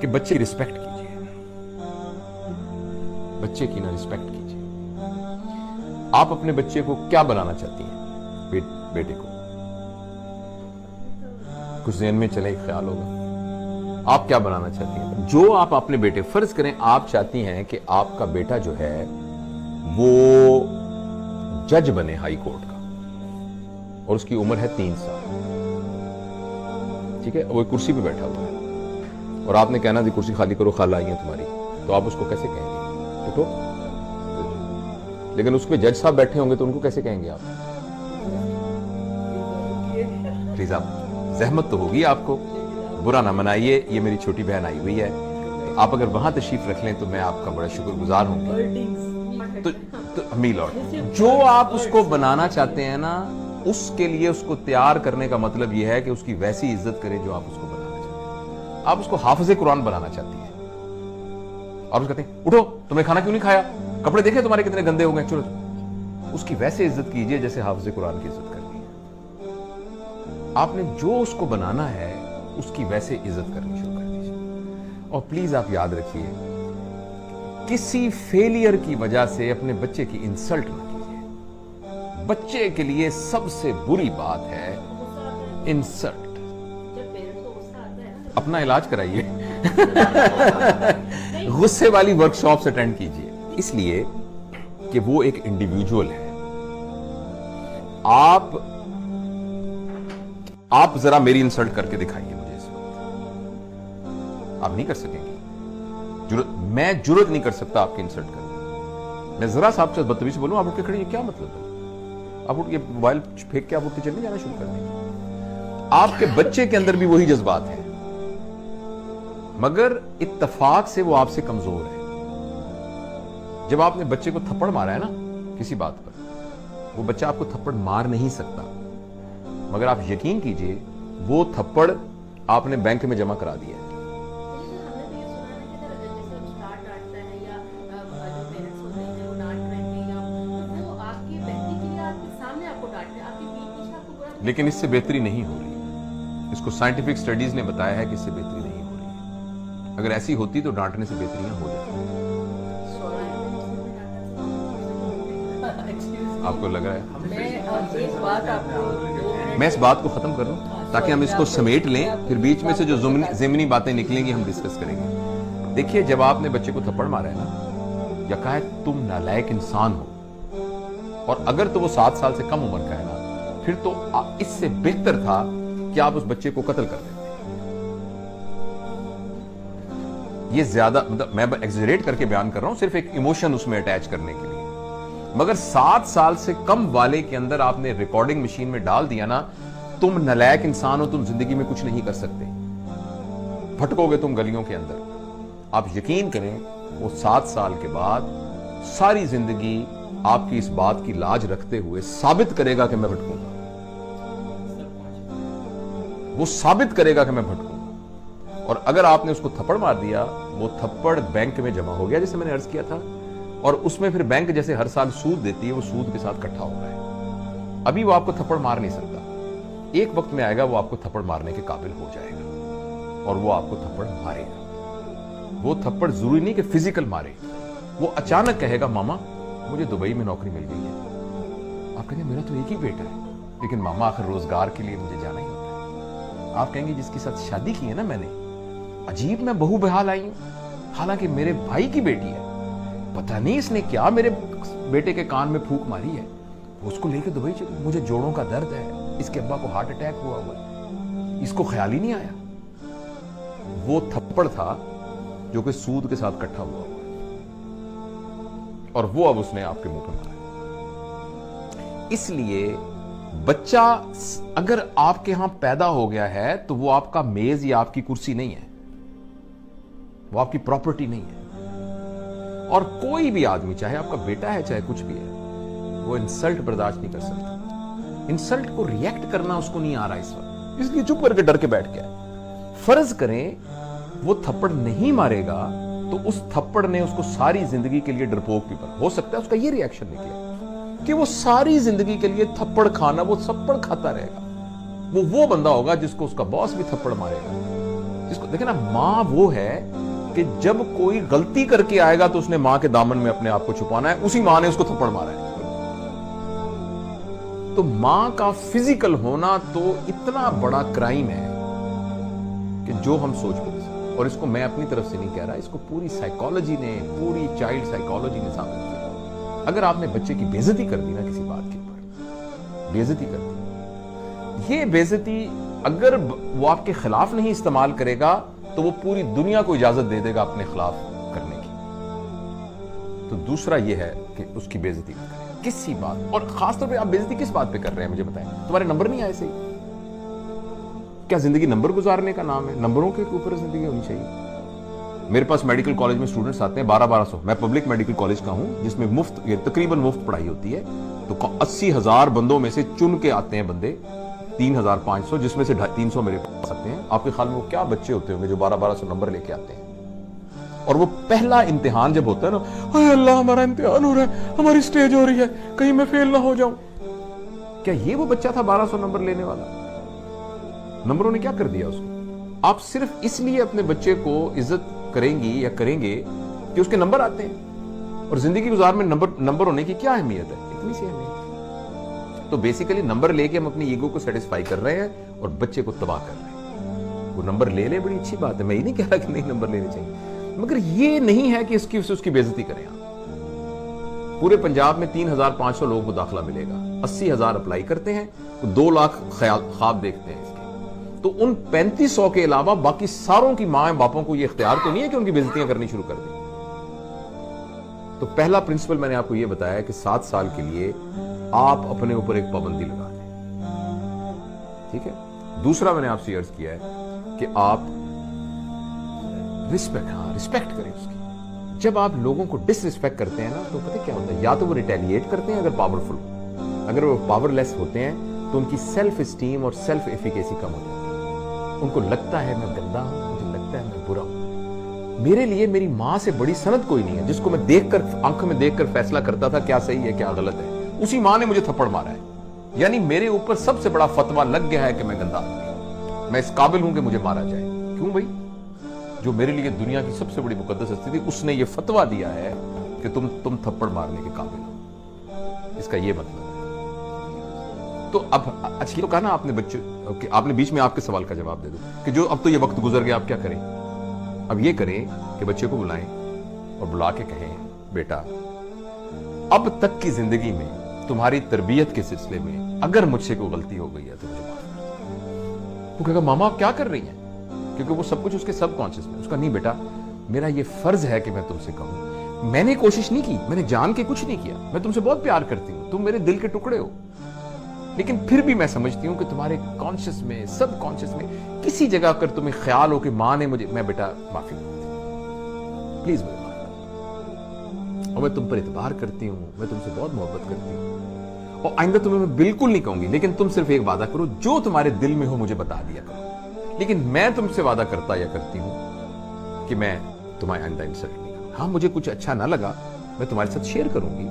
کہ بچے کی رسپیکٹ کیجیے، بچے کی نا رسپیکٹ کیجیے۔ آپ اپنے بچے کو کیا بنانا چاہتی ہیں؟ بیٹے کو کچھ ذہن میں چلے، ایک خیال ہوگا آپ کیا بنانا چاہتی ہیں؟ جو آپ اپنے بیٹے، فرض کریں آپ چاہتی ہیں کہ آپ کا بیٹا جو ہے وہ جج بنے ہائی کورٹ کا، اور اس کی عمر ہے 3 سال، ٹھیک ہے، وہ ایک کرسی پہ بیٹھا ہوا ہے، اور آپ نے کہنا تھی کرسی خالی کرو، خالہ آئی ہیں تمہاری، تو آپ اس کو کیسے کہیں گے؟ اٹھو۔ لیکن اس پہ جج صاحب بیٹھے ہوں گے تو ان کو کیسے کہیں گے آپ؟ پلیز آپ، زحمت تو ہوگی آپ کو، برا نہ منائیے، یہ میری چھوٹی بہن آئی ہوئی ہے، تو آپ اگر وہاں تشریف رکھ لیں تو میں آپ کا بڑا شکر گزار ہوں گا۔ تو میل اور جو آپ اس کو بنانا چاہتے ہیں نا، اس کے لیے اس کو تیار کرنے کا مطلب یہ ہے کہ اس کی ویسی عزت کریں جو آپ اس کو بنانا چاہتے ہیں۔ آپ اس کو حافظ قرآن بنانا چاہتی ہیں، آپ اس کو کہتے ہیں اٹھو، تم نے کھانا کیوں نہیں کھایا، کپڑے دیکھے تمہارے کتنے گندے ہو گئے، چلو، اس کی ویسے عزت کیجئے جیسے حافظ قرآن کی عزت کرنی ہے۔ آپ نے جو اس کو بنانا ہے اس کی ویسے عزت کرنی شروع کر دیجیے۔ اور پلیز آپ یاد رکھیے، کسی فیلئر کی وجہ سے اپنے بچے کی انسلٹ نہ کیجیے۔ بچے کے لیے سب سے بری بات ہے انسلٹ۔ اپنا علاج کرائیے، غصے والی ورکشاپس اٹینڈ کیجیے، اس لیے کہ وہ ایک انڈیویجول ہے۔ آپ ذرا میری انسلٹ کر کے دکھائیے مجھے اس وقت، آپ نہیں کر سکیں گے، میں جرت نہیں کر سکتا آپ کی انسلٹ کرنے۔ میں ذرا صاحب سے بدتمیزی سے بولوں، آپ اٹھ کے کھڑے، یہ کیا مطلب ہے؟ آپ اٹھ کے موبائل پھینک کے آپ اٹھ کے چلنے جانا شروع کر دیں۔ آپ کے بچے کے اندر بھی وہی جذبات ہیں، مگر اتفاق سے وہ آپ سے کمزور ہے۔ جب آپ نے بچے کو تھپڑ مارا ہے نا کسی بات پر، وہ بچہ آپ کو تھپڑ مار نہیں سکتا، مگر آپ یقین کیجئے وہ تھپڑ آپ نے بینک میں جمع کرا دیا ہے۔ لیکن اس سے بہتری نہیں ہو رہی، اس کو سائنٹیفک سٹڈیز نے بتایا ہے کہ اس سے بہتری نہیں ہو رہی ہے۔ اگر ایسی ہوتی تو ڈانٹنے سے بہتریاں ہو جاتی۔ آپ کو لگ رہا ہے میں اس بات کو ختم کر لوں تاکہ ہم اس کو سمیٹ لیں، پھر بیچ میں سے جو ضمنی باتیں نکلیں گی ہم ڈسکس کریں گے۔ دیکھیے، جب آپ نے بچے کو تھپڑ مارا ہے نا، یا کہا ہے تم نالائق انسان ہو، اور اگر تو وہ 7 سال سے کم عمر کا ہے نا، پھر تو اس سے بہتر تھا کہ آپ اس بچے کو قتل کر دیتے۔ یہ زیادہ، مطلب میں ایگزیجریٹ کر کے بیان کر رہا ہوں، صرف ایک ایموشن اس میں اٹیچ کرنے کے لیے، مگر 7 سال سے کم والے کے اندر آپ نے ریکارڈنگ مشین میں ڈال دیا نا، تم نالائق انسان ہو، تم زندگی میں کچھ نہیں کر سکتے، بھٹکو گے تم گلیوں کے اندر۔ آپ یقین کریں، وہ 7 سال کے بعد ساری زندگی آپ کی اس بات کی لاج رکھتے ہوئے ثابت کرے گا کہ میں بھٹکوں گا، وہ ثابت کرے گا کہ میں بھٹکوں گا۔ اور اگر آپ نے اس کو تھپڑ مار دیا، وہ تھپڑ بینک میں جمع ہو گیا، جیسے میں نے عرض کیا تھا، اور اس میں پھر بینک جیسے ہر سال سود دیتی ہے، وہ سود کے ساتھ اکٹھا ہو رہا ہے۔ ابھی وہ آپ کو تھپڑ مار نہیں سکتا، ایک وقت میں آئے گا وہ آپ کو تھپڑ مارنے کے قابل ہو جائے گا، اور وہ آپ کو تھپڑ مارے گا۔ وہ تھپڑ ضروری نہیں کہ فزیکل مارے، وہ اچانک کہے گا ماما مجھے دبئی میں نوکری مل گئی ہے۔ آپ کہیں گے میرا تو ایک ہی بیٹا ہے، لیکن ماما آخر روزگار کے لیے مجھے جانا ہی ہوتا ہے۔ آپ کہیں گے جس کے ساتھ شادی کی ہے نا میں نے، عجیب میں بہو بحال آئی ہوں، حالانکہ میرے بھائی کی بیٹی ہے، پتہ نہیں اس نے کیا میرے بیٹے کے کان میں پھونک ماری ہے، وہ اس کو لے کے دبئی چلی، مجھے جوڑوں کا درد ہے، اس کے ابا کو ہارٹ اٹیک ہوا ہوا ہے، اس کو خیال ہی نہیں آیا۔ وہ تھپڑ تھا جو کہ سود کے ساتھ اکٹھا ہوا ہوا ہے، اور وہ اب اس نے آپ کے منہ پہ مارا۔ اس لیے بچہ اگر آپ کے ہاں پیدا ہو گیا ہے تو وہ آپ کا میز یا آپ کی کرسی نہیں ہے، وہ آپ کی پراپرٹی نہیں ہے۔ اور کوئی بھی آدمی، چاہے آپ کا بیٹا ہے چاہے کچھ بھی ہے، وہ انسلٹ برداشت نہیں کر سکتا۔ انسلٹ کو ریئیکٹ کرنا اس کو نہیں آ رہا اس وقت، اس لیے چپ کر کے ڈر کے بیٹھ گیا۔ فرض کریں وہ تھپڑ نہیں مارے گا تو اس تھپڑ نے اس کو ساری زندگی کے لیے ڈرپوک بھی بنا، ہو سکتا ہے اس کا یہ ری ایکشن نکلے کہ وہ ساری زندگی کے لیے تھپڑ کھانا، وہ تھپڑ کھاتا رہے گا۔ وہ بندہ ہوگا جس کو اس کا باس بھی تھپڑ مارے گا، جس کو دیکھیں نا، ماں وہ ہے کہ جب کوئی غلطی کر کے آئے گا تو اس نے ماں کے دامن میں اپنے آپ کو چھپانا ہے، اسی ماں نے اس کو تھپڑ مارا ہے. تو ماں کا فزیکل ہونا تو اتنا بڑا کرائم ہے کہ جو ہم سوچ بھی نہیں سکتے. اور اس کو میں اپنی طرف سے نہیں کہہ رہا، اس کو پوری سائیکالوجی نے، پوری چائلڈ سائیکالوجی نے ثابت کیا. اگر آپ نے بچے کی بے عزتی کر دی نا کسی بات کے اوپر، بے عزتی کر دی، یہ بے عزتی اگر وہ آپ کے خلاف نہیں استعمال کرے گا تو وہ پوری دنیا کو اجازت دے دے گا اپنے خلاف کرنے کی. تو دوسرا یہ ہے کہ اس کی بے عزتی نہ کریں کسی بات. اور خاص طور پہ آپ بے عزتی کس بات پہ کر رہے ہیں مجھے بتائیں؟ تمہارے نمبر نہیں آئے صحیح؟ کیا زندگی نمبر گزارنے کا نام ہے؟ نمبروں کے اوپر زندگی ہونی چاہیے. میرے پاس میڈیکل کالج میں اسٹوڈنٹس آتے ہیں 1200. میں پبلک میڈیکل کالج کا ہوں جس میں مفت، تقریباً مفت پڑھائی ہوتی ہے. تو 80,000 بندوں میں سے چن کے آتے ہیں بندے 3,500، جس میں سے 350 میرے پاس آتے ہیں. آپ کے خیال میں وہ کیا بچے ہوتے ہوں گے جو 1200 نمبر لے کے آتے ہیں؟ اور وہ پہلا امتحان جب ہوتا ہے نا، اے اللہ ہمارا امتحان ہو رہا ہے، ہماری سٹیج ہو رہی ہے، کہیں میں فیل نہ ہو جاؤں. کیا یہ وہ بچہ تھا 1200 نمبر لینے والا؟ نمبروں نے کیا کر دیا اس کو؟ آپ صرف اس لیے اپنے بچے کو عزت کریں گی یا کریں گے کہ اس کے نمبر آتے ہیں. اور زندگی گزار میں نمبر ہونے کی کیا اہمیت ہے؟ اتنی سی اہمیت. تو بیسیکلی نمبر لے کے ہم اپنی ایگو کو سیٹسفائی کر رہے ہیں اور بچے کو تباہ کر رہے ہیں. وہ نمبر لے لے، بڑی اچھی بات ہے، میں یہ نہیں کہہ رہا کہ نہیں نمبر لینے چاہیے، مگر یہ نہیں ہے کہ اس کی بے عزتی کریں. آپ پورے پنجاب میں 3,500 لوگوں کو داخلہ ملے گا، 80,000 اپلائی کرتے ہیں، 2 لاکھ خواب دیکھتے ہیں اس کے. تو ان 3500 کے علاوہ باقی ساروں کی ماں باپوں کو یہ اختیار تو نہیں ہے کہ ان کی بے عزتیاں کرنی شروع کر دیں. تو پہلا پرنسپل میں نے آپ کو یہ بتایا کہ 7 سال کے لیے آپ اپنے اوپر ایک پابندی لگا دیں. ٹھیک ہے. دوسرا میں نے آپ سے عرض کیا ہے کہ آپ رسپیکٹ کریں اس کی. جب آپ لوگوں کو ڈس رسپیکٹ کرتے ہیں نا تو پتہ کیا ہوتا ہے؟ یا تو وہ ریٹیلیٹ کرتے ہیں اگر پاورفل ہو، اگر وہ پاور لیس ہوتے ہیں تو ان کی سیلف اسٹیم اور سیلف ایفیکیسی کم ہو جاتی ہے. ان کو لگتا ہے میں گندا ہوں، مجھے لگتا ہے میں برا ہوں. میرے لیے میری ماں سے بڑی سند کوئی نہیں ہے جس کو میں دیکھ کر، آنکھوں میں دیکھ کر فیصلہ کرتا تھا کیا صحیح ہے کیا غلط ہے. اسی ماں نے مجھے تھپڑ مارا ہے. یعنی میرے اوپر سب سے بڑا فتویٰ لگ گیا ہے کہ میں گندا آدمی ہوں، میں اس قابل ہوں کہ مجھے مارا جائے. کیوں بھائی؟ جو میرے لیے دنیا کی سب سے بڑی مقدس ہستی تھی، اس نے یہ فتویٰ دیا ہے کہ تم تھپڑ مارنے کے قابل ہو. اس کا یہ مطلب ہے. تو اب اچھی تو کہا نا آپ نے بچے، آپ نے بیچ میں آپ کے سوال کا جواب دے دو کہ جو اب تو یہ وقت گزر گیا، آپ کیا کریں؟ اب یہ کریں کہ بچے کو بلائیں اور بلا کے کہیں، بیٹا اب تک کی زندگی میں تمہاری تربیت کے سلسلے میں اگر مجھ سے کوئی غلطی ہو گئی ہے تو مجھے معاف کر دو. وہ کہے گا ماما آپ کیا کر رہی ہیں؟ کیونکہ وہ سب کچھ اس کے سب کانشیس میں. اس کا نہیں بیٹا، میرا یہ فرض ہے کہ میں تم سے کہوں، میں نے کوشش نہیں کی، میں نے جان کے کچھ نہیں کیا، میں تم سے بہت پیار کرتی ہوں، تم میرے دل کے ٹکڑے ہو، لیکن پھر بھی میں سمجھتی ہوں کہ تمہارے کانشیس میں، سب کانشیس میں کسی جگہ اگر تمہیں خیال ہو کہ ماں نے مجھے، میں بیٹا معافی مانگتی ہوں، پلیز مجھے معاف کر. اور میں تم پر اعتبار کرتی ہوں، میں تم سے بہت محبت کرتی ہوں، اور آئندہ تمہیں میں بالکل نہیں کہوں گی، لیکن تم صرف ایک وعدہ کرو، جو تمہارے دل میں ہو مجھے بتا دیا کرو. لیکن میں تم سے وعدہ کرتا یا کرتی ہوں کہ میں تمہارے آئندہ انسلٹ نہیں کروں. ہاں مجھے کچھ اچھا نہ لگا میں تمہارے ساتھ شیئر کروں گی،